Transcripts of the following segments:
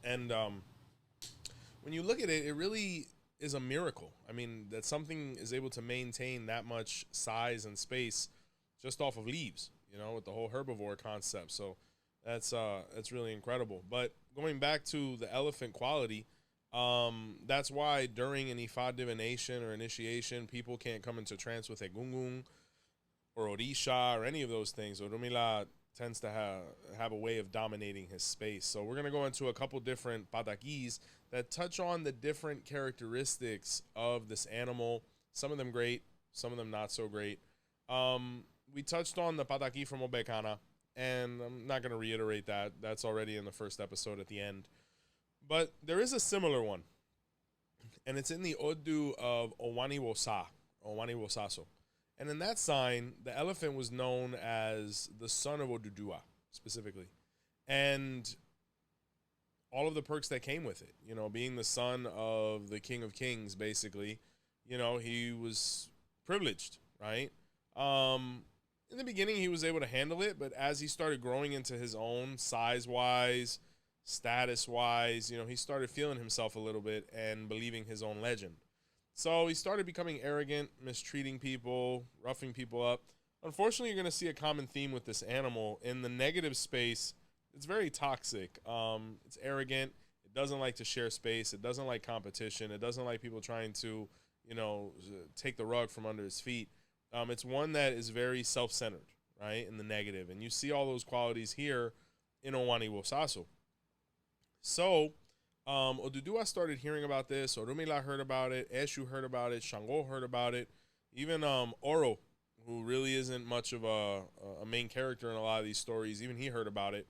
And when you look at it, it really is a miracle. I mean, that something is able to maintain that much size and space just off of leaves, with the whole herbivore concept. So that's really incredible. But going back to the elephant quality, that's why during an Ifa divination or initiation, people can't come into trance with a gungung or Orisha or any of those things. Orumila tends to have a way of dominating his space. So we're going to go into a couple different patakis that touch on the different characteristics of this animal. Some of them great, some of them not so great. We touched on the pataki from Obekana, and I'm not going to reiterate that. That's already in the first episode at the end. But there is a similar one, and it's in the Odu of Owani Wosaso. And in that sign, the elephant was known as the son of Odudua, specifically. And all of the perks that came with it, being the son of the King of Kings, basically, he was privileged, right? In the beginning, he was able to handle it, but as he started growing into his own size-wise, status-wise, he started feeling himself a little bit and believing his own legend. So he started becoming arrogant, mistreating people, roughing people up. Unfortunately, you're going to see a common theme with this animal. In the negative space, it's very toxic. It's arrogant. It doesn't like to share space. It doesn't like competition. It doesn't like people trying to, take the rug from under his feet. It's one that is very self-centered, right, in the negative. And you see all those qualities here in Owani Wosaso. So Odudua started hearing about this. Orumila heard about it. Eshu heard about it. Shango heard about it. Even Oro, who really isn't much of a main character in a lot of these stories, even he heard about it.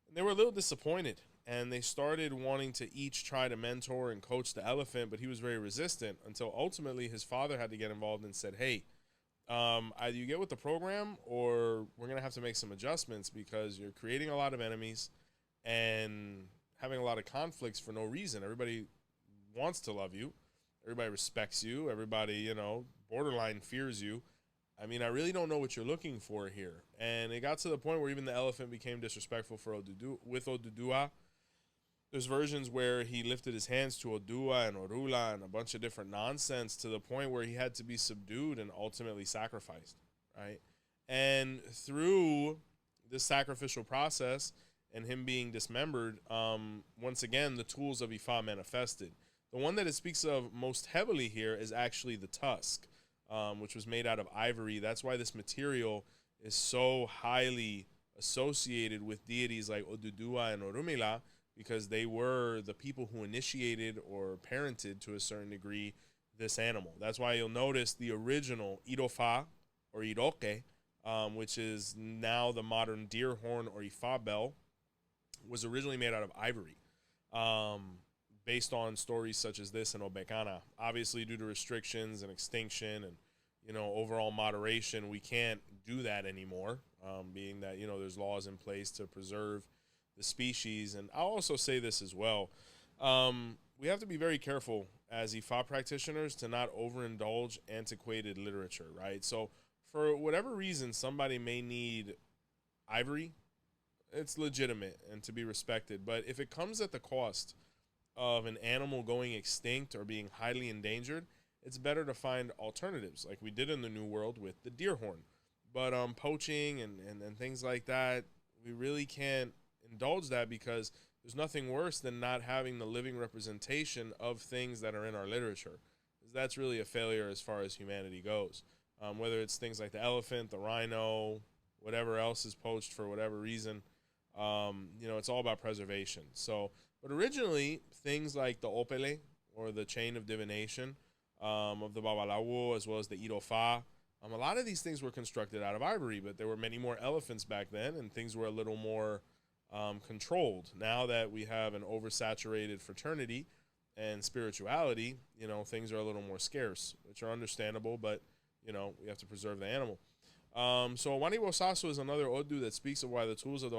And they were a little disappointed. And they started wanting to each try to mentor and coach the elephant, but he was very resistant until ultimately his father had to get involved and said, hey, either you get with the program or we're going to have to make some adjustments because you're creating a lot of enemies and having a lot of conflicts for no reason. Everybody wants to love you. Everybody respects you. Everybody, borderline fears you. I mean, I really don't know what you're looking for here. And it got to the point where even the elephant became disrespectful for Odudua. There's versions where he lifted his hands to Odua and Orula and a bunch of different nonsense to the point where he had to be subdued and ultimately sacrificed, right? And through this sacrificial process and him being dismembered, once again, the tools of Ifa manifested. The one that it speaks of most heavily here is actually the tusk, which was made out of ivory. That's why this material is so highly associated with deities like Odudua and Orumila, because they were the people who initiated or parented to a certain degree this animal. That's why you'll notice the original Irofa or Iroke, which is now the modern deer horn or Ifa bell, was originally made out of ivory, based on stories such as this in Obekana. Obviously, due to restrictions and extinction and overall moderation, we can't do that anymore, being that there's laws in place to preserve the species. And I'll also say this as well. We have to be very careful as Ifa practitioners to not overindulge antiquated literature, right? So for whatever reason, somebody may need ivory. It's legitimate and to be respected. But if it comes at the cost of an animal going extinct or being highly endangered, it's better to find alternatives like we did in the New World with the deer horn. But poaching and things like that, we really can't indulge that because there's nothing worse than not having the living representation of things that are in our literature. That's really a failure as far as humanity goes. Whether it's things like the elephant, the rhino, whatever else is poached for whatever reason, it's all about preservation. So, but originally, things like the opele, or the chain of divination, of the Babalawo, as well as the Irofa, a lot of these things were constructed out of ivory, but there were many more elephants back then, and things were a little more controlled. Now that we have an oversaturated fraternity and spirituality, things are a little more scarce, which are understandable, but, we have to preserve the animal. So Owani Wosaso is another Odu that speaks of why the tools of the